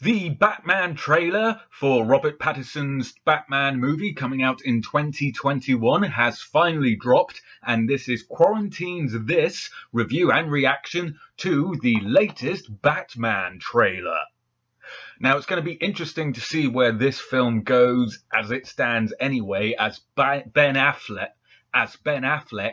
The Batman trailer for Robert Pattinson's Batman movie coming out in 2021 has finally dropped, and this is Quarantine's This review and reaction to the latest Batman trailer. Now, it's going to be interesting to see where this film goes as it stands anyway, as Ben Affleck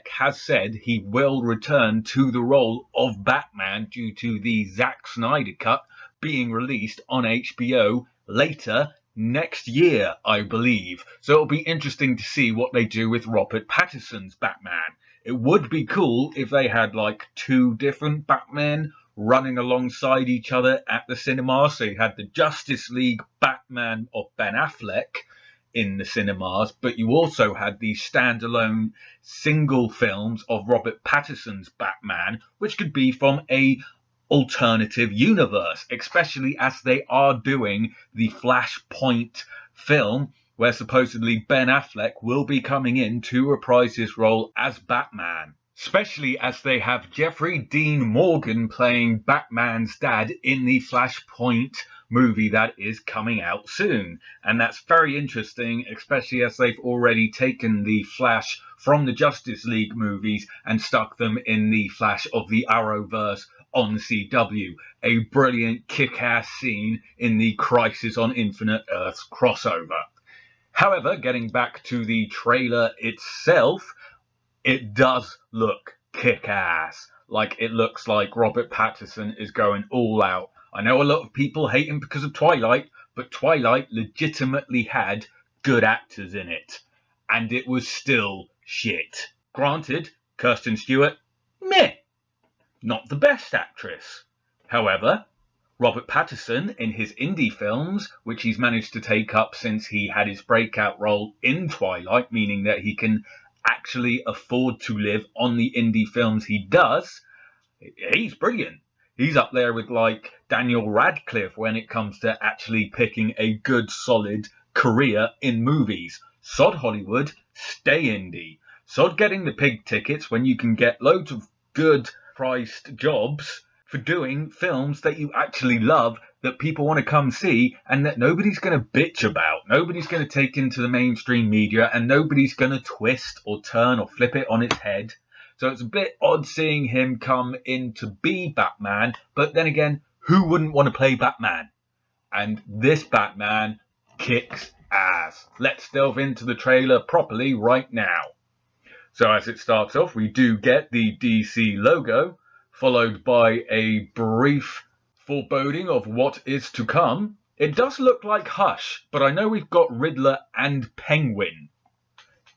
has said he will return to the role of Batman due to the Zack Snyder cut being released on HBO later next year, I believe. So it'll be interesting to see what they do with Robert Pattinson's Batman. It would be cool if they had like two different Batmen running alongside each other at the cinema. So you had the Justice League Batman of Ben Affleck in the cinemas, but you also had the standalone single films of Robert Pattinson's Batman, which could be from a alternative universe, especially as they are doing the Flashpoint film where supposedly Ben Affleck will be coming in to reprise his role as Batman. Especially as they have Jeffrey Dean Morgan playing Batman's dad in the Flashpoint movie that is coming out soon. And that's very interesting, especially as they've already taken the Flash from the Justice League movies and stuck them in the Flash of the Arrowverse on CW. A brilliant kick-ass scene in the Crisis on Infinite Earths crossover. However, getting back to the trailer itself, it does look kick-ass. Like, it looks like Robert Pattinson is going all out. I know a lot of people hate him because of Twilight, but Twilight legitimately had good actors in it. And it was still shit. Granted, Kirsten Stewart, meh. Not the best actress. However, Robert Pattinson in his indie films, which he's managed to take up since he had his breakout role in Twilight, meaning that he can actually afford to live on the indie films he does, he's brilliant. He's up there with like Daniel Radcliffe when it comes to actually picking a good solid career in movies. Sod Hollywood, stay indie. Sod getting the pig tickets when you can get loads of good priced jobs for doing films that you actually love, that people want to come see, and that nobody's going to bitch about. Nobody's going to take into the mainstream media, and nobody's going to twist or turn or flip it on its head. So it's a bit odd seeing him come in to be Batman, but then again, who wouldn't want to play Batman? And this Batman kicks ass. Let's delve into the trailer properly right now. So as it starts off, we do get the DC logo, followed by a brief foreboding of what is to come. It does look like Hush, but I know we've got Riddler and Penguin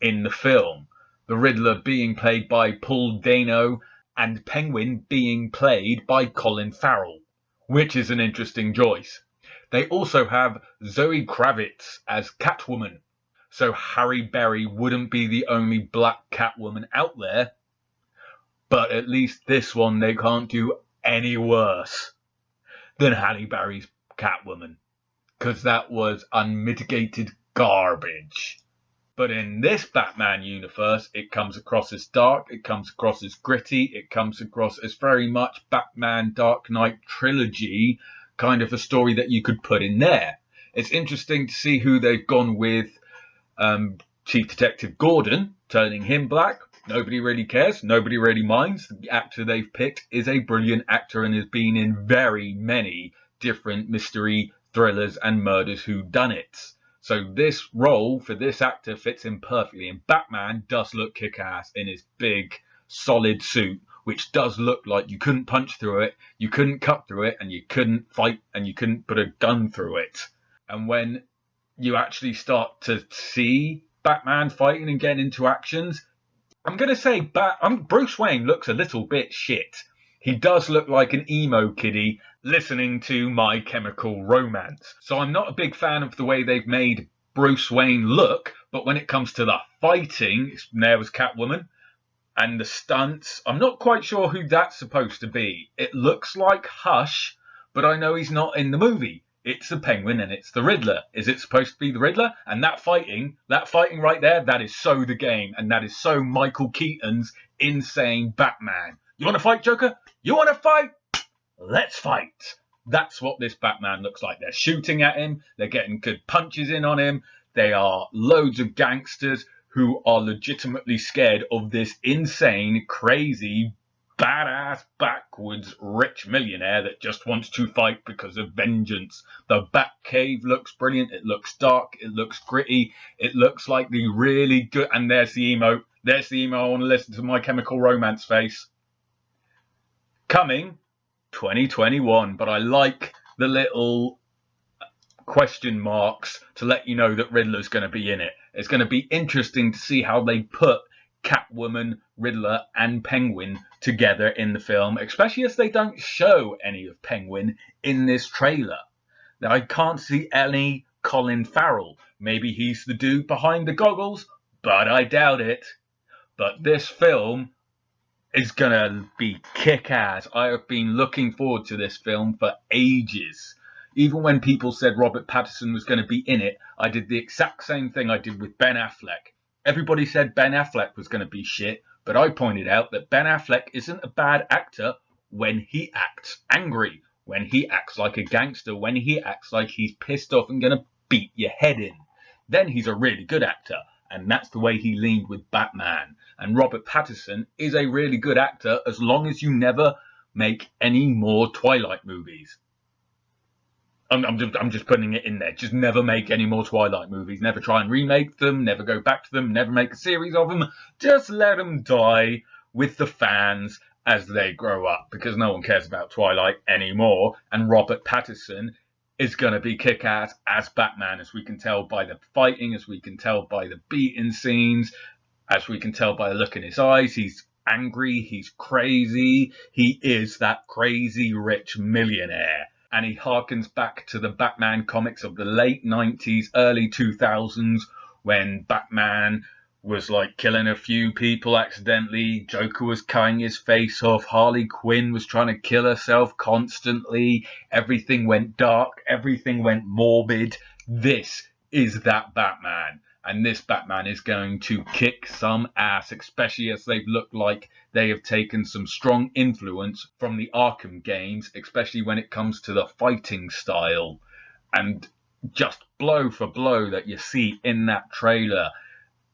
in the film. The Riddler being played by Paul Dano and Penguin being played by Colin Farrell, which is an interesting choice. They also have Zoe Kravitz as Catwoman, so Halle Berry wouldn't be the only black Catwoman out there. But at least this one they can't do any worse than Halle Berry's Catwoman, because that was unmitigated garbage. But in this Batman universe, it comes across as dark, it comes across as gritty, it comes across as very much Batman Dark Knight trilogy, kind of a story that you could put in there. It's interesting to see who they've gone with. Chief Detective Gordon, turning him black. Nobody really cares. Nobody really minds. The actor they've picked is a brilliant actor and has been in very many different mystery thrillers and murders whodunits. So this role for this actor fits in perfectly. And Batman does look kick-ass in his big, solid suit, which does look like you couldn't punch through it, you couldn't cut through it, and you couldn't fight, and you couldn't put a gun through it. And when you actually start to see Batman fighting and getting into actions, I'm going to say Bruce Wayne looks a little bit shit. He does look like an emo kiddie listening to My Chemical Romance. So I'm not a big fan of the way they've made Bruce Wayne look, but when it comes to the fighting, there was Catwoman, and the stunts, I'm not quite sure who that's supposed to be. It looks like Hush, but I know he's not in the movie. It's the Penguin and it's the Riddler. Is it supposed to be the Riddler? And that fighting right there, that is so the game. And that is so Michael Keaton's insane Batman. You want to fight, Joker? You want to fight? Let's fight. That's what this Batman looks like. They're shooting at him. They're getting good punches in on him. They are loads of gangsters who are legitimately scared of this insane, crazy, badass, backwards, rich millionaire that just wants to fight because of vengeance. The Batcave looks brilliant. It looks dark. It looks gritty. It looks like the really good. And there's the emo. There's the emo. I want to listen to My Chemical Romance face. Coming 2021, but I like the little question marks to let you know that Riddler's going to be in it. It's going to be interesting to see how they put Catwoman, Riddler, and Penguin together in the film, especially as they don't show any of Penguin in this trailer. Now, I can't see any Colin Farrell. Maybe he's the dude behind the goggles, but I doubt it. But this film is going to be kick-ass. I have been looking forward to this film for ages. Even when people said Robert Pattinson was going to be in it, I did the exact same thing I did with Ben Affleck. Everybody said Ben Affleck was going to be shit, but I pointed out that Ben Affleck isn't a bad actor when he acts angry, when he acts like a gangster, when he acts like he's pissed off and going to beat your head in. Then he's a really good actor, and that's the way he leaned with Batman. And Robert Pattinson is a really good actor as long as you never make any more Twilight movies. I'm just putting it in there. Just never make any more Twilight movies. Never try and remake them. Never go back to them. Never make a series of them. Just let them die with the fans as they grow up, because no one cares about Twilight anymore. And Robert Pattinson is going to be kick-ass as Batman, as we can tell by the fighting, as we can tell by the beating scenes, as we can tell by the look in his eyes. He's angry. He's crazy. He is that crazy rich millionaire. And he harkens back to the Batman comics of the late 90s, early 2000s, when Batman was like killing a few people accidentally, Joker was cutting his face off, Harley Quinn was trying to kill herself constantly, everything went dark, everything went morbid. This is that Batman. And this Batman is going to kick some ass, especially as they've looked like they have taken some strong influence from the Arkham games, especially when it comes to the fighting style. And just blow for blow that you see in that trailer,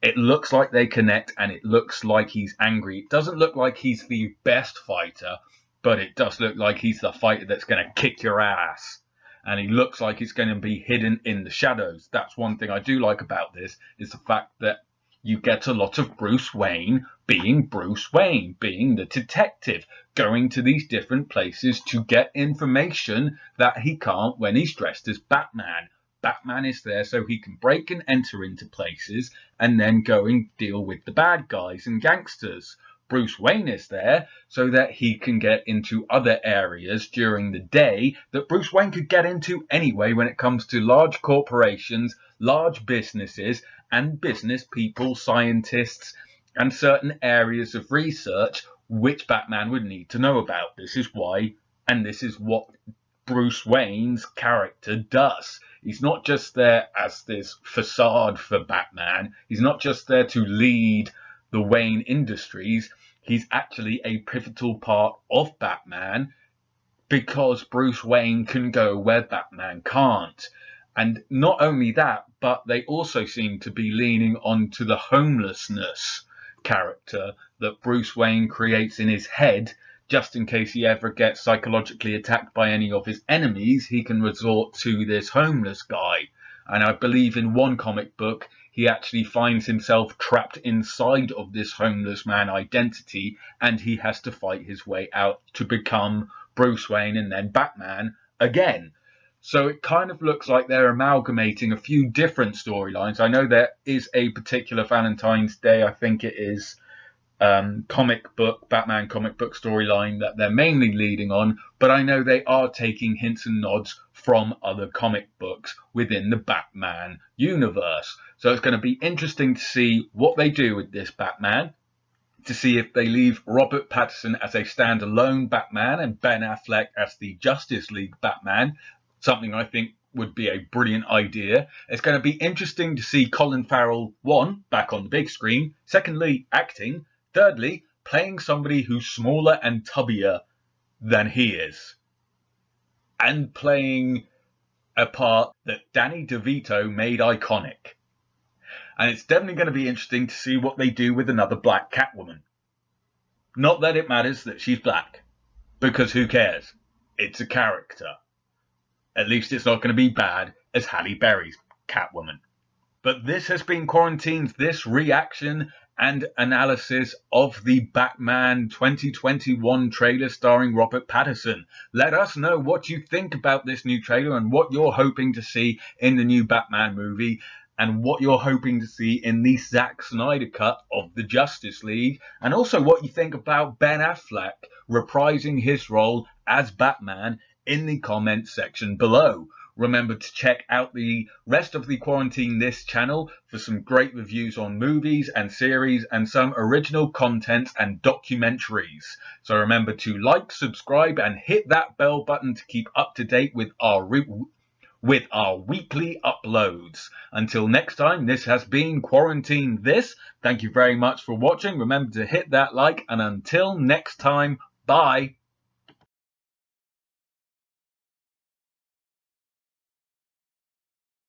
it looks like they connect, and it looks like he's angry. It doesn't look like he's the best fighter, but it does look like he's the fighter that's going to kick your ass. And he looks like he's going to be hidden in the shadows. That's one thing I do like about this, is the fact that you get a lot of Bruce Wayne, being the detective, going to these different places to get information that he can't when he's dressed as Batman. Batman is there so he can break and enter into places and then go and deal with the bad guys and gangsters. Bruce Wayne is there so that he can get into other areas during the day that Bruce Wayne could get into anyway when it comes to large corporations, large businesses, and business people, scientists, and certain areas of research which Batman would need to know about. This is why, and this is what Bruce Wayne's character does. He's not just there as this facade for Batman. He's not just there to lead the Wayne Industries. He's actually a pivotal part of Batman, because Bruce Wayne can go where Batman can't. And not only that, but they also seem to be leaning onto the homelessness character that Bruce Wayne creates in his head. Just in case he ever gets psychologically attacked by any of his enemies, he can resort to this homeless guy. And I believe in one comic book, he actually finds himself trapped inside of this homeless man identity, and he has to fight his way out to become Bruce Wayne and then Batman again. So it kind of looks like they're amalgamating a few different storylines. I know there is a particular Valentine's Day, I think it is, Batman comic book storyline that they're mainly leading on, but I know they are taking hints and nods from other comic books within the Batman universe. So it's going to be interesting to see what they do with this Batman, to see if they leave Robert Pattinson as a standalone Batman and Ben Affleck as the Justice League Batman, something I think would be a brilliant idea. It's going to be interesting to see Colin Farrell, one, back on the big screen, secondly, acting, thirdly, playing somebody who's smaller and tubbier than he is. and playing a part that Danny DeVito made iconic. And it's definitely going to be interesting to see what they do with another black Catwoman. Not that it matters that she's black, because who cares? It's a character. At least it's not going to be bad as Halle Berry's Catwoman. But this has been Quarantine's This reaction and analysis of the Batman 2021 trailer starring Robert Pattinson. Let us know what you think about this new trailer and what you're hoping to see in the new Batman movie and what you're hoping to see in the Zack Snyder cut of the Justice League, and also what you think about Ben Affleck reprising his role as Batman in the comments section below. Remember to check out the rest of the Quarantine This channel for some great reviews on movies and series and some original content and documentaries. So remember to like, subscribe, and hit that bell button to keep up to date with our weekly uploads. Until next time, this has been Quarantine This. Thank you very much for watching. Remember to hit that like, and until next time, bye.